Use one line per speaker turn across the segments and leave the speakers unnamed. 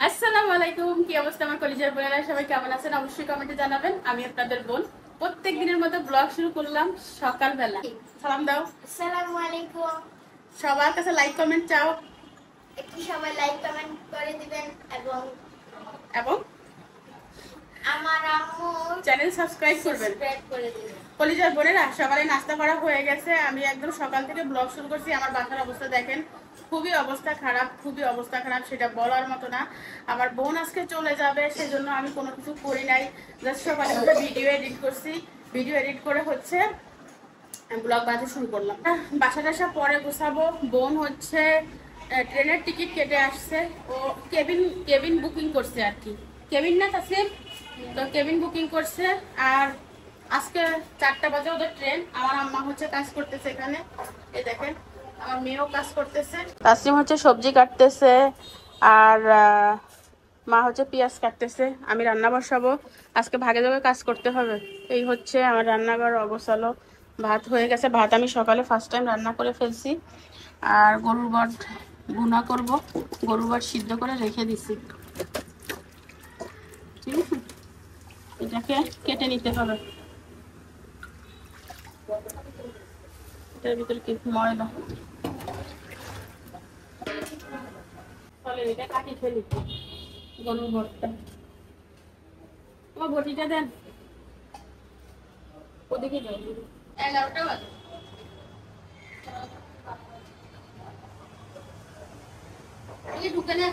আসসালামু আলাইকুম, কি অবস্থা আমার কলিজার বোনেরা? সবাই কেমন আছেন অবশ্যই কমেন্টে জানাবেন। আমি আপনাদের বোন, প্রত্যেক দিনের মতো ব্লগ শুরু করলাম সকালবেলা। সালাম দাও।
আসসালামু আলাইকুম।
সবার কাছে লাইক কমেন্ট চাও
একটু সবাই লাইক কমেন্ট করে দিবেন এবং
এবং
আমার আম্মু
চ্যানেল সাবস্ক্রাইব করবেন।
করে দিবেন।
কলিজার বোনেরা, সকালে নাস্তা করা হয়ে গেছে। আমি একদম সকাল থেকে ব্লগ শুরু করছি। আমার বাসার অবস্থা দেখেন, খুবই অবস্থা খারাপ, সেটা বলার মতো না। আমার বোন আজকে চলে যাবে, সেজন্য আমি কোনো কিছু করি নাই। জাস্ট সকালে উঠে ভিডিও এডিট করছি। ভিডিও এডিট করে হচ্ছে ব্লগ বানাতে শুরু করলাম। বাসাটা সব পরে গোছাবো। বোন হচ্ছে ট্রেনের টিকিট কেটে আসছে। ও কেবিন বুকিং করছে আর কি। কেবিন না তাসলিম, তো কেবিন বুকিং করছে। আর আজকে 4টা বাজে ওদের ট্রেন। আমার আম্মা হচ্ছে কাজ করতেছে এখানে, এই দেখেন আমার মেয়েও কাজ করতেছে। তাসলিম হচ্ছে সবজি কাটতেছে আর মা হচ্ছে পেঁয়াজ কাটতেছে। আমি রান্না বসাবো, আজকে ভাগে ভাগে কাজ করতে হবে। এই হচ্ছে আমার রান্নাঘর অবসালো। ভাত হয়ে গেছে, ভাত আমি সকালে ফার্স্ট টাইম রান্না করে ফেলছি। আর গরুর বট ভুনা করব, গরুর বট সিদ্ধ করে রেখে দিছি। ঠিক আছে, এটাকে কেটে নিতে হবে। এটার ভিতরে কি ময়লা, তাহলে এটা কাটি ফেলি। গরুর বটটা, তোমার বটিটা দেন। ওদিকে যাও, 11টা বাজে। ঢুকে না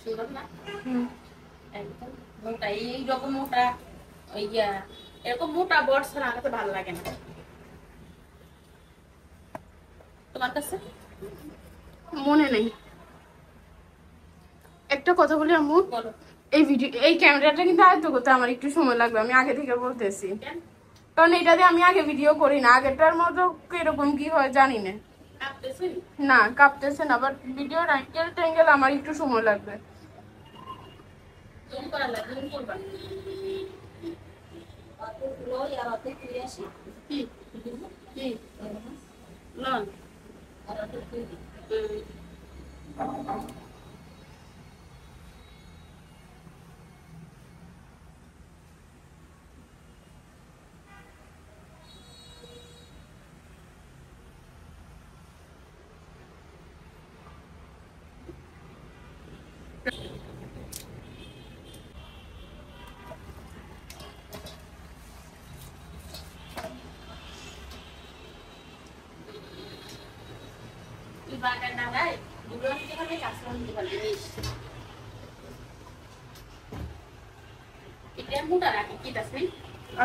সুন্দর না? একদম মোটা, এইরকম মোটা। এরকম মোটা বট ছাড়া আমাকে ভালো লাগে না। তোমার কাছে মনে নেই। একটা কথা বলি আম্মু, বলো। এই ক্যামেরাটা কিন্তু আয়ত্ত করতে আমার একটু সময় লাগবে, আমি আগে থেকে বলতেছি। কারণ এটাতে আমি আগে ভিডিও করি না। আগেরটার মতো কিরকম কি হয় জানি না। না কাঁপতেছে না, বাট ভিডিওর অ্যাঙ্গেল ট্যাঙ্গেল আমার একটু সময় লাগবে।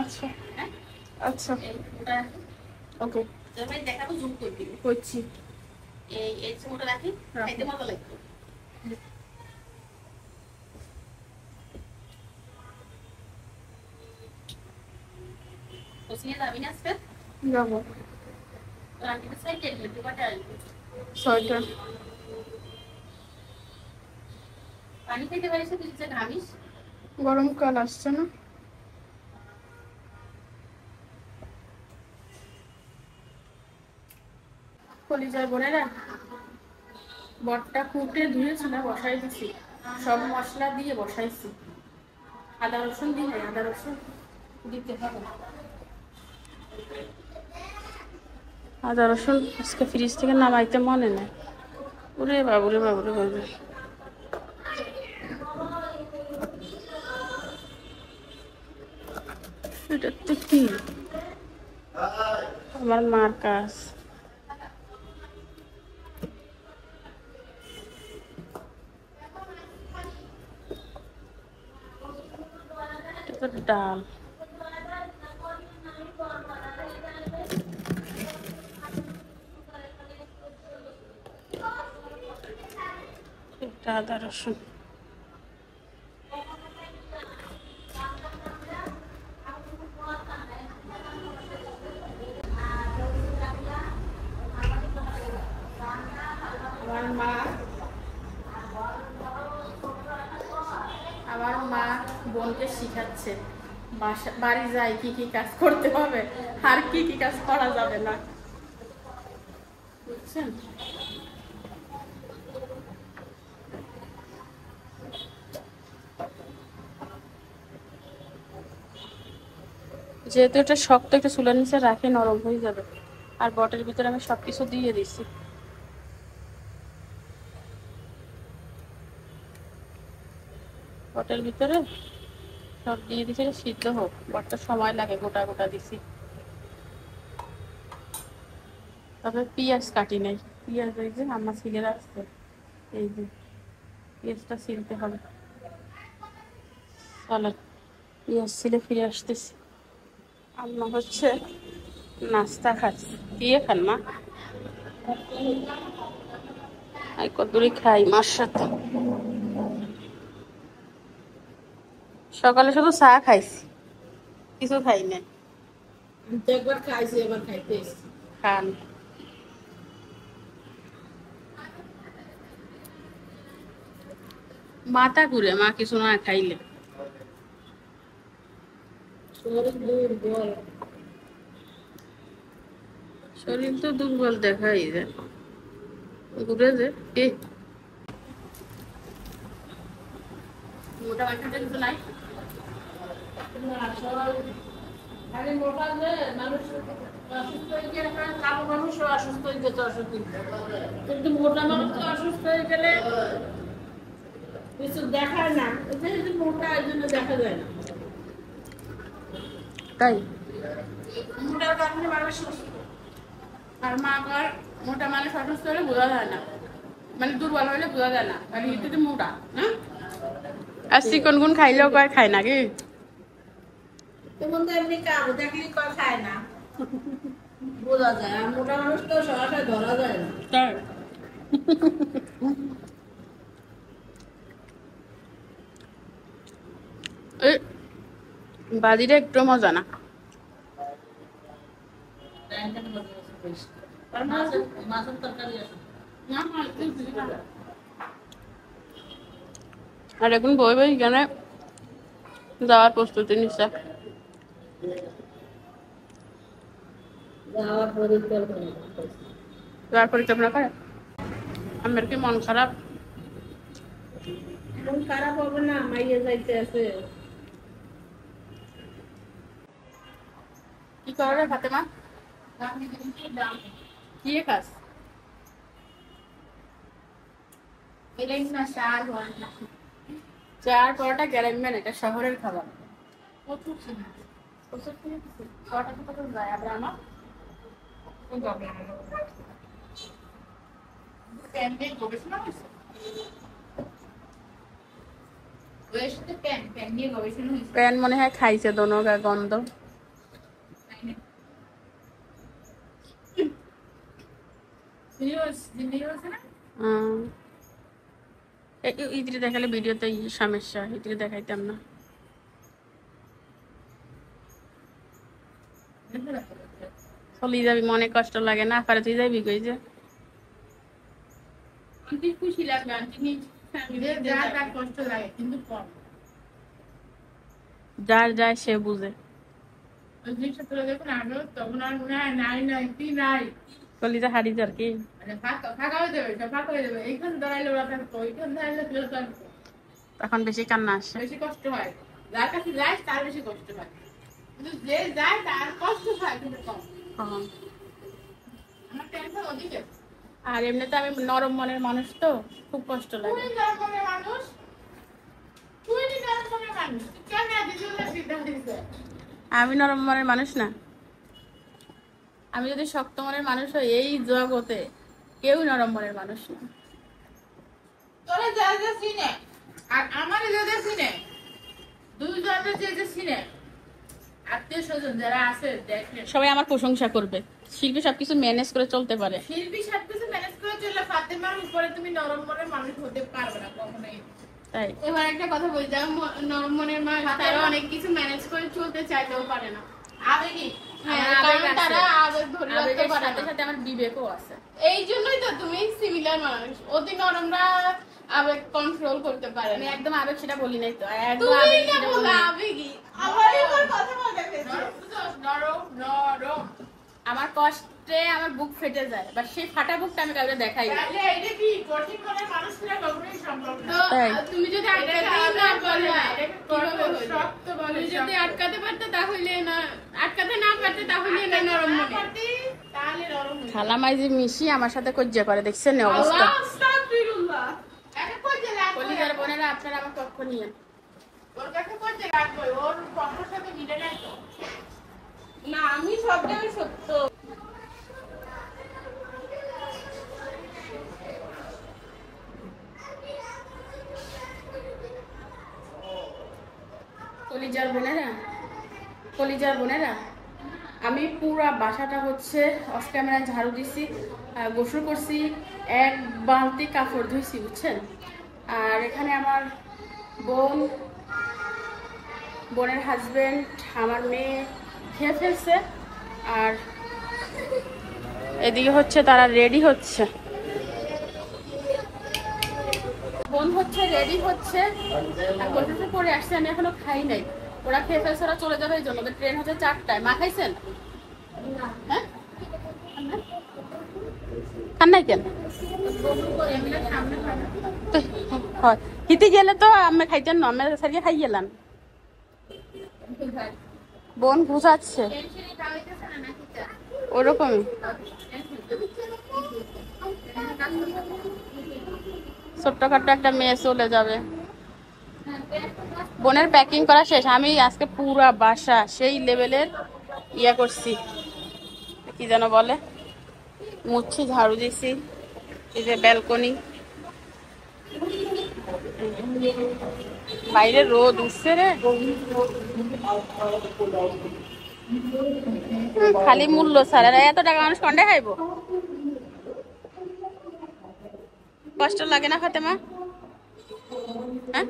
আচ্ছা আচ্ছা ওকে, দেখাবো জুম করবি করছি। এই মোটা রাখি, খাইতে মজা লাগবে। যাবো 6টা। পানি খেতে পারিস, তুই যে ঘামিস। গরমকাল আসছে না? কলিজার বোনেরা, বটটা কুটে ধুয়েছি না, বসাই দিছি। সব মশলা দিয়ে বসাইছি। আদা রসুন দিলে আদা রসুন দিতে হবে। আদা রসুন আজকে ফ্রিজ থেকে নামাইতে মনে নেই। ওরে বাবুরে বাবুরে বাবুরে, এটাতে কি আমার মার কাজ। এটা তো ডাল। এটা আদা রসুন। আমার মা বোনকে শিখাচ্ছে বাড়ি যায় কি কি কাজ করতে হবে আর কি কি কাজ করা যাবে না, বুঝছেন? যেহেতু এটা শক্ত, একটা চুলার নিচে রাখে নরম হয়ে যাবে। আর বটের ভিতরে আমি সবকিছু দিয়ে দিচ্ছি। বটের ভিতরে সব দিয়ে দিচ্ছি, সিদ্ধ হোক। বটটা সময় লাগে, গোটা গোটা দিছি। তবে পেঁয়াজ কাটি নাই, পেঁয়াজ এই যে আমার ছিলে রাখছে, এই যে পেঁয়াজটা ছিলতে হবে। চলো পেঁয়াজ ছিলে ফিরে আসতেছি। আম্মা হচ্ছে নাস্তা খাচ্ছি। দিয়ে খান মা? কতদূরই খাই মার সাথে। সকালে শুধু চা খাইছি, কিছু খাই না।
একবার খাইছি, এবার খাইতে এসেছি।
খান। মাথা ঘুরে মা কিছু না খাইলে। শরীর তো দুর্বল দেখাই যায়, ঘুরে যে মোটা মাথাটা কিছু নাই।
কিন্তু মোটা মানুষ তো অসুস্থ হয়ে গেলে কিছু দেখায় না, মোটা এই জন্য দেখা যায় না।
তাই
মোটার কারণে মানুষ
আর মা আবার মোটা মানুষ অসুস্থ হলে বোঝা যায় না, মানে দুর্বল হলে বোঝা যায় না, মানে এটা মোটা না। আর চিকন গুণ খাইলেও কয় খায় না কি?
তখন তো এমনি কারো দেখলে কয় খায় না, বোঝা যায়। আর মোটা মানুষ তো সরাসরি ধরা যায় না।
তাই বাজিটা একটু মজা না।
মাছের তরকারি আছে।
আর এখন বই বই এখানে যাওয়ার প্রস্তুতি নিচ্ছে। যাওয়ার পরিকল্পনা করে। আমার কি মন খারাপ?
মন খারাপ হবে না, মাইয়ে যাইতে আছে।
কি করে ফাতেমা? কি খাস? চার পরোটা গ্রামের, এটা শহরের খাবার। প্যান মনে হয় খাইছে দোনো গন্ধ। ইদিরে দেখালে ভিডিওতে সমস্যা, ইদিরে দেখাইতাম না। চলি যাবি, মনে কষ্ট লাগে না? পারে তুই যাবি কই? যে খুশি লাগবে কষ্ট লাগে, কিন্তু কম। যার যায় সে বুঝে। তখন আর মনে হয় নাই নাই কি নাই, কলিজা হারিয়ে যার কি ফাঁকা হয়ে যাবে, ফাঁকা হয়ে যাবে। এইখানে দাঁড়াইলে ওরা থাকতো, ওইখানে দাঁড়াইলে তুই থাকতো। তখন বেশি কান্না আসে, বেশি কষ্ট হয়। যার কাছে যায় তার বেশি কষ্ট হয়, কিন্তু যে যায় তার কষ্ট হয় কিন্তু কম। আমার টেনশন ওদিকে। আর এমনিতে আমি নরম মনের মানুষ, তো খুব কষ্ট লাগে। নরম মনের মানুষ? তুই নরম মনের মানুষ? কেন আমি নরম মনের মানুষ না? আমি যদি শক্ত মনের মানুষ হই, এই জগতে কেউ নরম মনের মানুষ না। তোরা যা যা চিনে আর আমার যা যা চিনে, দুইজনের যে চিনে আত্মীয় স্বজন যারা আছে, দেখে সবাই আমার প্রশংসা করবে। শিল্পী সবকিছু ম্যানেজ করে চলতে পারে। শিল্পী সবকিছু ম্যানেজ করে চললে ফাতেমার উপরে তুমি নরম মনের মানুষ হতে পারবে না কখনোই। তাই এবার একটা কথা বলি, যারা নরম মনের মানুষ তারা অনেক কিছু ম্যানেজ করে চলতে চাইতেও পারে না। আবেগী কারণ তারা আবেগ ধরে রাখতে পারে, সাথে সাথে আমার বিবেকও আছে। এই জন্যই তো তুমি সিমিলার মানুষ, অতি নরমরা আবেগ কন্ট্রোল করতে পারে। আমি একদম আবেগ সেটা বলি নাই তো, একদম আবেগ সেটা বলি নাই। আবেগই আমার কথা বলতে নরম নরম, আমার কষ্টে আমার বুক ফেটে যায়, বাট সেই ফাটা বুকটা আমি কাউকে দেখাই না। এটা কি কঠিন মনের মানুষরা কখনোই সম্ভব না। তুমি যদি আটকাতেই না পারো, কিভাবে শক্ত বলে যদি আটকাতে পারতে তাহলে না, আটকাতে না পারতে তাহলে না নরম মনে, তাহলে নরম মনে। খালা মাই যে মিশি আমার সাথে কজ্জা করে, দেখছেন না অবস্থা। আস্তাগফিরুল্লাহ। এটা কজ্জা লাগবে। কলিজার বোনেরা আপনারা আমার পক্ষ নিয়েন। ওর কাছে কজ্জা লাগবে, ওর পক্ষের সাথে মিলে নাই তো। না আমি সব জায়গায় সত্য। কলিজার বোনেরা আমি পুরা বাসাটা হচ্ছে অফ ক্যামেরায় ঝাড়ু দিছি, গোসল করছি, এক বালতি কাপড় ধুইছি, বুঝছেন। আর এখানে আমার বোনের হাজবেন্ড, আমার মেয়ে খেয়ে ফেলছে, আর এদিকে হচ্ছে তারা রেডি হচ্ছে, বোন হচ্ছে রেডি হচ্ছে, গোসল করে আসছে, আমি এখনো খাই নাই। ওরা খেয়ে ফেলছে, ওরা চলে যাবে, এই জন্য ট্রেন হচ্ছে 4টায়। মা খাইছেন? হ্যাঁ খান নাই কেন? হিতে গেলে তো আমি খাইতেন না, আমি সারিয়ে খাই গেলাম। বোন ঘুষাচ্ছে ওরকমই, ছোট্টখাট্ট একটা মেয়ে চলে যাবে। বোনের প্যাকিং করা শেষ, আমি আজকে পুরা বাসা সেই লেভেলের ইয়া করছি, কি যেন বলে, মুচ্ছি, ঝাড়ু দিছি। এই যে ব্যালকনি, বাইরে রোদ উঠছে রে, খালি মূল্য ছাড়া এত টাকা মানুষ কন্ডে খাইব। কষ্ট লাগে না ফাতেমা? হ্যাঁ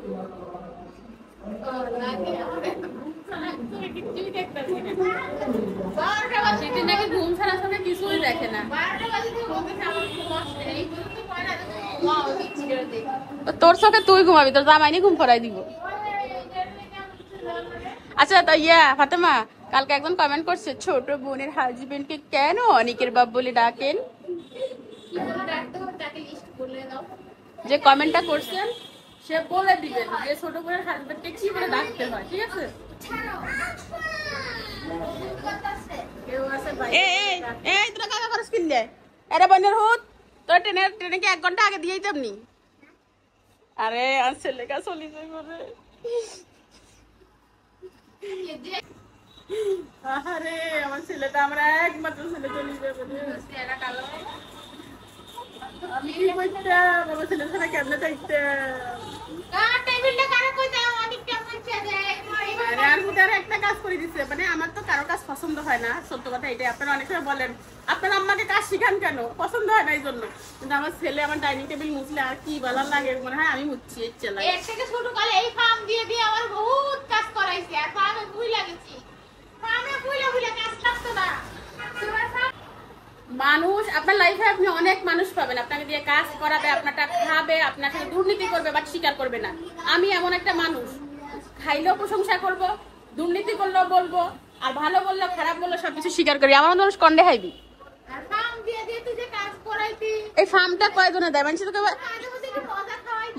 ঘুম ছাড়া সঙ্গে কিছুই দেখে না। তোর চোখে তুই ঘুমাবি, তোর জামাইনি ঘুম পড়াই দিব। আচ্ছা তো ফাতেমা, কালকে একজন কমেন্ট করছে ছোট বোনের হাজবেন্ডকে কেন অনিকের বাপ বলে ডাকেন। যে কমেন্টটা করছেন সে বলে দিবেন যে ছোট বোনের হাজবেন্ডকে কি বলে ডাকতে হয়, ঠিক আছে? তোরা কাকা খরচ কিনলে এটা বোনের হুত, তোর ট্রেনে কি 1 ঘন্টা আগে দিয়েই তেমনি। আরে আর ছেলেকা চলিছে করে, আরে আমার ছেলেটা, আমরা একমাত্র ছেলে চলে যাবে। আমি কি বলতাম আমার ছেলের সাথে কেমনে থাকতে, একটা কাজ করে দিচ্ছে, মানে আমার তো কারো কাজ পছন্দ হয় না, সত্য কথা এটাই। আপনারা অনেক সময় বলেন আপনার আম্মাকে কাজ শিখান কেন, পছন্দ হয় না এই জন্য। কিন্তু আমার ছেলে আমার ডাইনিং টেবিল মুছলে আর কি ভালো লাগে, মনে হয় আমি মুছছি। এর থেকে ছোট কালে এই ফার্ম দিয়ে দিয়ে আমার বহুত কাজ করাইছি, আর ফার্মে ভুইলা গেছি, ফার্মে ভুইলা কাজ করতে না। মানুষ আপনার লাইফে আপনি অনেক মানুষ পাবেন, আপনাকে দিয়ে কাজ করাবে, আপনারটা খাবে, আপনার সাথে দুর্নীতি করবে, বাট স্বীকার করবে না। আমি এমন একটা মানুষ, খাইলেও প্রশংসা করব, দুর্নীতি করলেও বলবো, আর ভালো বললো খারাপ বললো সবকিছু স্বীকার করি। আমার মানুষ কন্ডে হাইবি। এই ফার্মটা কয়জনে দেয় মানুষ,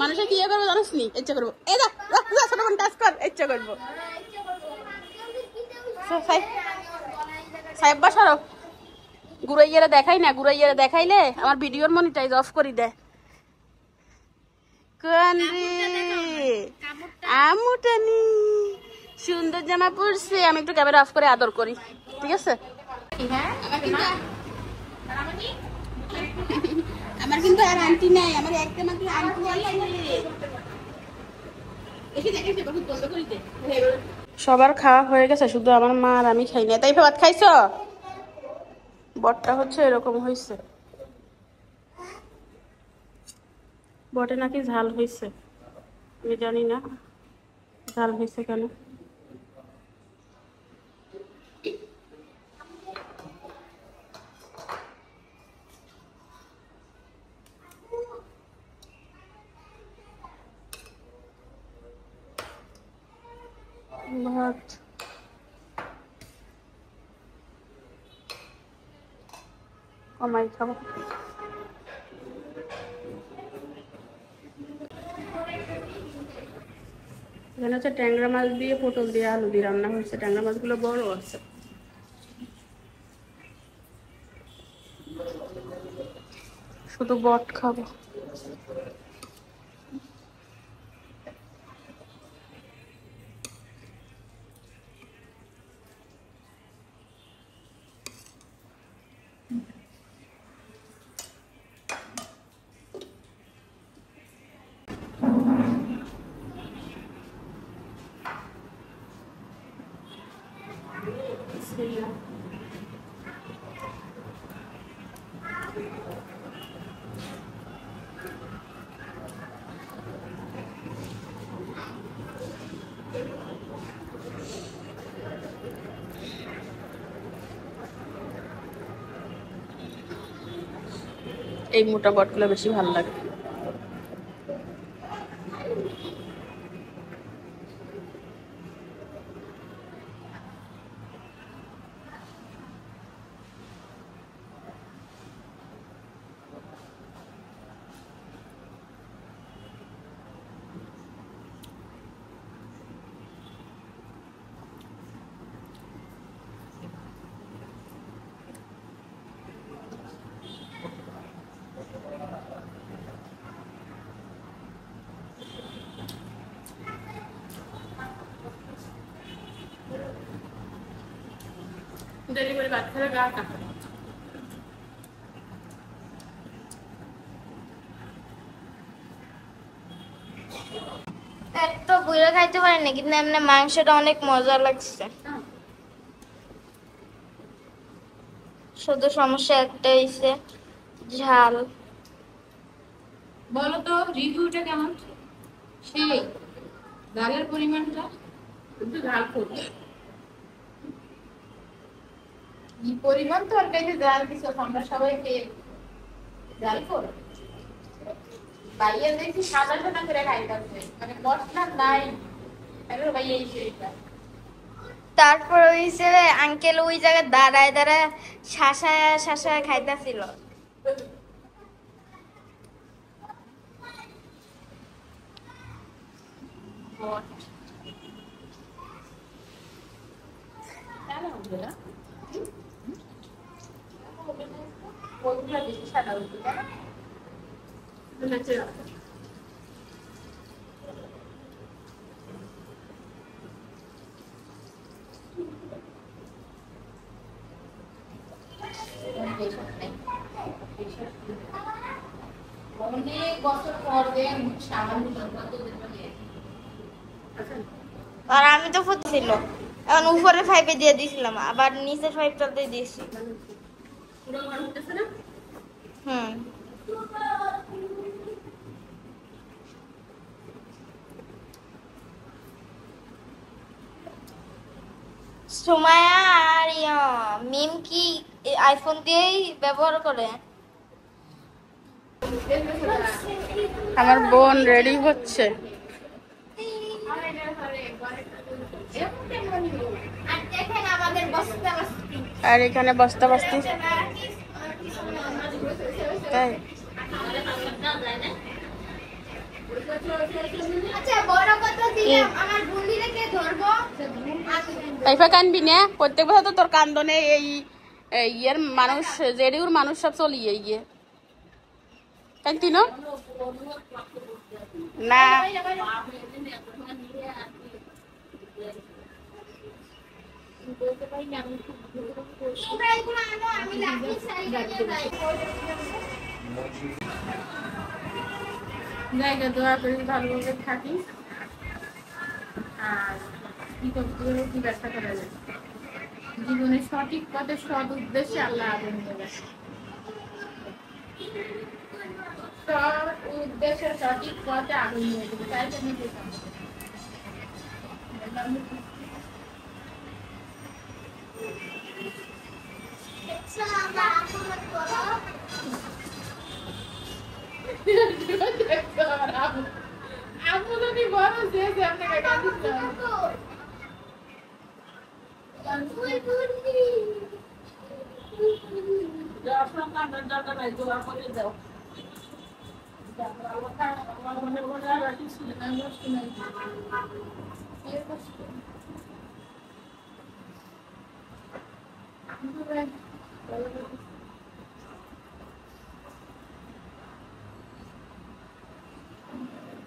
মানুষের কি ইয়ে করবো জানিস নি, ইচ্ছা করবো, এই কাজ কর, ইচ্ছা করবো। সাহেব বাসারও গুড়াইয়ারা দেখাই না, গুড়াইয়ারা দেখাইলে আমার ভিডিওর মনিটাইজ অফ করে দেয়। আমুটানি সুন্দর জামা পরছে, আমি একটু ক্যামেরা অফ করে আদর করি, ঠিক আছে? আমার কিন্তু আর আন্টি নাই, আমার একটা মাত্র আন্টি নাই। সবার খাওয়া হয়ে গেছে, শুধু আমার মা আর আমি খাই না। তাই ভাত খাইছ? বটটা হচ্ছে এরকম হয়েছে, বটে নাকি ঝাল হয়েছে, আমি জানি না ঝাল হয়েছে কেন। ভাত কমাই খাবো। এখানে হচ্ছে ট্যাংরা মাছ দিয়ে পটল দিয়ে আলু দিয়ে রান্না হয়েছে। ট্যাংরা মাছগুলো বড় আছে। শুধু বট খাবো। এই মোটা বটগুলো বেশি ভালো লাগে। দেরি করে ভাত খেলে গা কাঁপে।
এত বুড়ো খাইতে পারি না, কিন্তু এমনি মাংসটা অনেক মজা লাগছে। শুধু সমস্যা একটাই হইছে ঝাল।
বলো তো রিভিউটা কেমন? সেই ডালের পরিমাণটা
একটু ঝাল করবো।
কি পরিমাণ তরকারিতে ডাল দিছো আমরা সবাই খেয়ে ডাল করো। বাইরে দেখি সাদা সাদা করে খাইতেছে, মানে মশলা নাই। এবার বাইরে এইটা
তারপর হইছে আঙ্কেল ওই জায়গায় দাঁড়ায় দাঁড়ায় শাসায় শাসায় খাইতেছিল।
বেশি সাদা হইতো না? অনেক বছর পর দেন সামান্য
আর আমি তো ফুটছিল, এখন উপরে ফাইভে দিয়ে দিয়েছিলাম, আবার নিচের ফাইভটাতে দিয়েছি।
পুরো গরম হতেছে না?
হুম। সুমায়া আর মিম কি আইফোন দিয়েই ব্যবহার করে?
আমার বোন রেডি হচ্ছে।
আর দেখেন আমাদের বস্তা বস্তি।
আর এখানে বস্তা বস্তি। তাই
আচ্ছা বড় কথা দিলাম, আমার বুন্দিরে কে ধরবো?
তাইফা কানবি না? প্রত্যেক বছর তো তোর কান্দনে এই ইয়ের মানুষ, জেডিউর মানুষ সব চলিয়ে গিয়ে কান্তি না।
আমি লাঠি সারি কাটিয়ে যাই।
জায়গা দোয়া করি ভালোভাবে থাকি। আর কি করতে হবে, কি ব্যবসা করা যায়, জীবনের সঠিক পথে সৎ উদ্দেশ্যে আল্লাহ আগুন দেবে। সৎ উদ্দেশ্যে সঠিক পথে আগুন নিয়ে দেবে। তাই জন্য আপু যদি বড় যে আপনাকে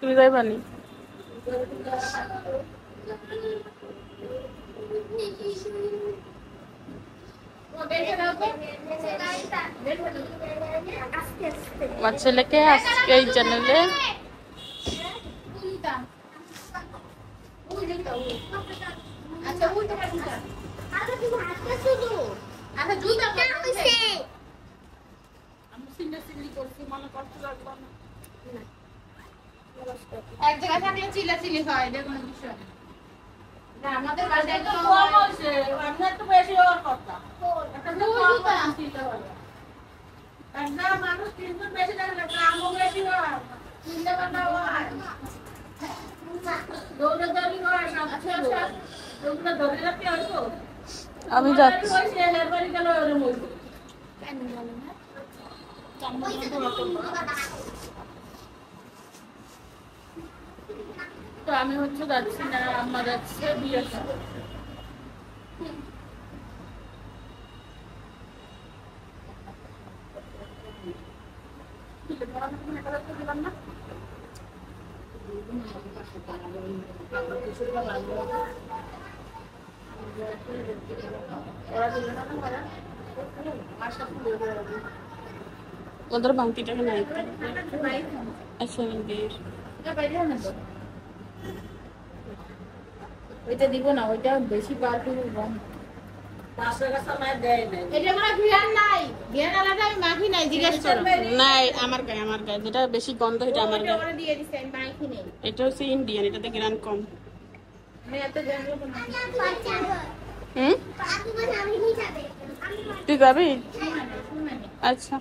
তুমি যাইবানি? আমার ছেলেকে আজকে এই চ্যানেলে
এক জায়গায় থাকলে চিল্লাচিল্লি হয়, এটা কোনো বিষয় না। আমাদের বাসায় তো একটু বেশি হওয়ার কথা। মানুষ তিনজন বেশি থাকলে আমও বেশি হয়, চিন্তা ভাবনা হয়, দৌড়াদৌড়ি হয়, ওগুলো ধরে রাখতে হয়তো।
আমি যাচ্ছি।
তো আমি হচ্ছে যাচ্ছি না, আম্মা যাচ্ছে বিয়ে।
ওদের বাংতিটাকে নাই আচ্ছা বিয়ের
ওইটা দিব না, ওইটা বেশি বার দিব। এটা আমার বিয়ার নাই, বিয়ার আলাদা আমি মাখি নাই, জিজ্ঞেস করো।
নাই আমার গায়ে যেটা বেশি গন্ধ এটা আমার গায়ে।
ওরা দিয়ে দিছে, আমি মাখি নেই।
এটা হচ্ছে ইন্ডিয়ান, এটাতে গ্রান কম।
আমি এত জানবো না।
তুই যাবি? আচ্ছা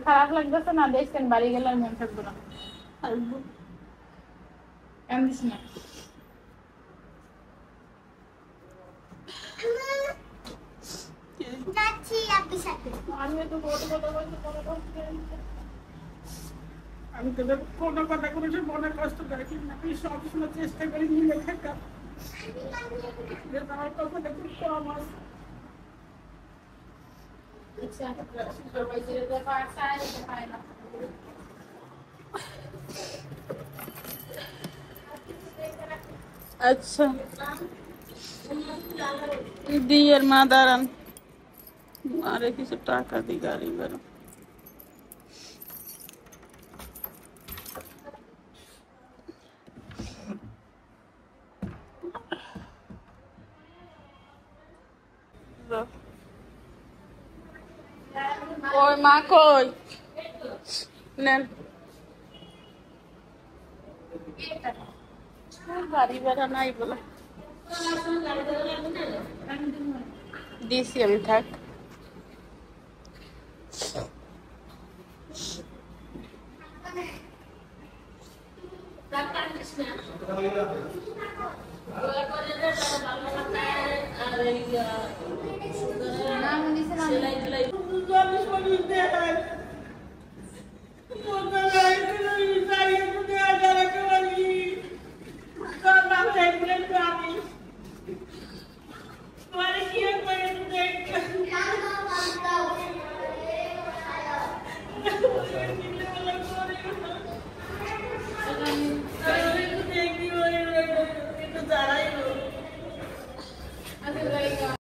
খারাপ লাগতেছে না? দেখছেন বাড়ি গেলে আর মন থাকবো না। কান্দিস না।
আমি তোদের কোনো কথা কোনো মনে কষ্ট রাখি না, আমি সবসময় চেষ্টা করি মিলে থাকা। আমার কথাটা খুব কম আছে। আচ্ছা দিয়ের মা দাঁড়ান, আরে কিছু টাকা দি গাড়ি বেরো। ওই মা কই নেন গাড়ি বেড়া নাই বলে দিছি আমি, থাক।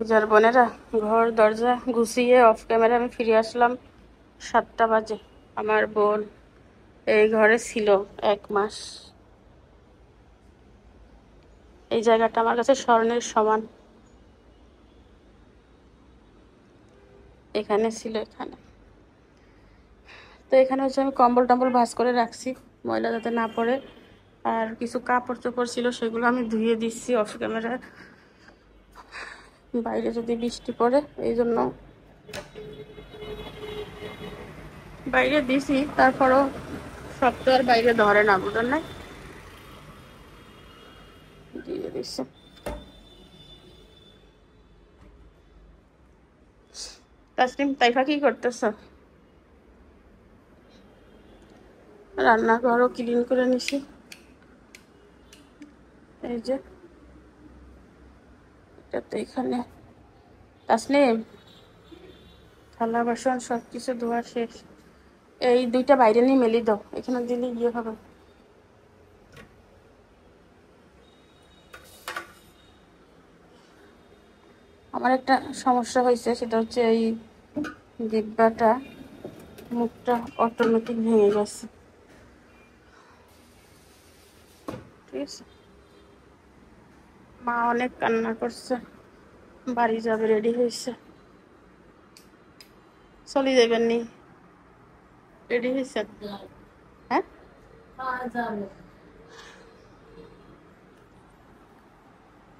যার বোনেরা ঘর দরজা গুছিয়ে অফ ক্যামেরা আমি ফিরে আসলাম 7টা বাজে। আমার বোন এই ঘরে ছিল 1 মাস। এই জায়গাটা আমার কাছে স্বর্ণের সমান। এখানে ছিল, এখানে তো এখানে হচ্ছে আমি কম্বল টম্বল ভাঁজ করে রাখছি ময়লা যাতে না পড়ে। আর কিছু কাপড় চোপড় ছিল সেগুলো আমি ধুয়ে দিচ্ছি অফ ক্যামেরা। বাইরে যদি বৃষ্টি পড়ে এই জন্য বাইরে দিছি, তারপরও সব তো আর বাইরে ধরে না, বুঝলেন না, দিয়ে দিচ্ছে। তাসনিম তাইফা কি করতেছ? রান্নাঘরও ক্লিন করে নিছি, এই যে এটাতে এখানে। তাসনিম থালা বাসন সব কিছু ধোয়া শেষ, এই দুইটা বাইরে নিয়ে মেলি দাও, এখানে দিলে ইয়ে হবে। আমার একটা সমস্যা হয়েছে, সেটা হচ্ছে এই ডিব্বাটা মুখটা অটোমেটিক ভেঙে গেছে, ঠিক আছে। মা অনেক কান্না করছে, বাড়ি যাবে, রেডি হয়েছে, চলে যাবেন নি, রেডি হয়েছে, হ্যাঁ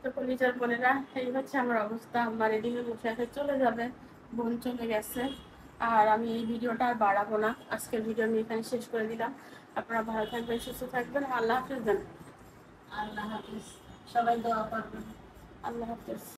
তো কলিজার বোনেরা, এই হচ্ছে আমার অবস্থা। আমার রেডি হয়ে বসে আছে, চলে যাবে, বোন চলে গেছে। আর আমি এই ভিডিওটা আর বাড়াবো না, আজকের ভিডিও আমি এখানে শেষ করে দিলাম। আপনারা ভালো থাকবেন, সুস্থ থাকবেন, আল্লাহ হাফেজ দেন।
আল্লাহ হাফিজ, সবাই দোয়া করবেন।
আল্লাহ হাফেজ।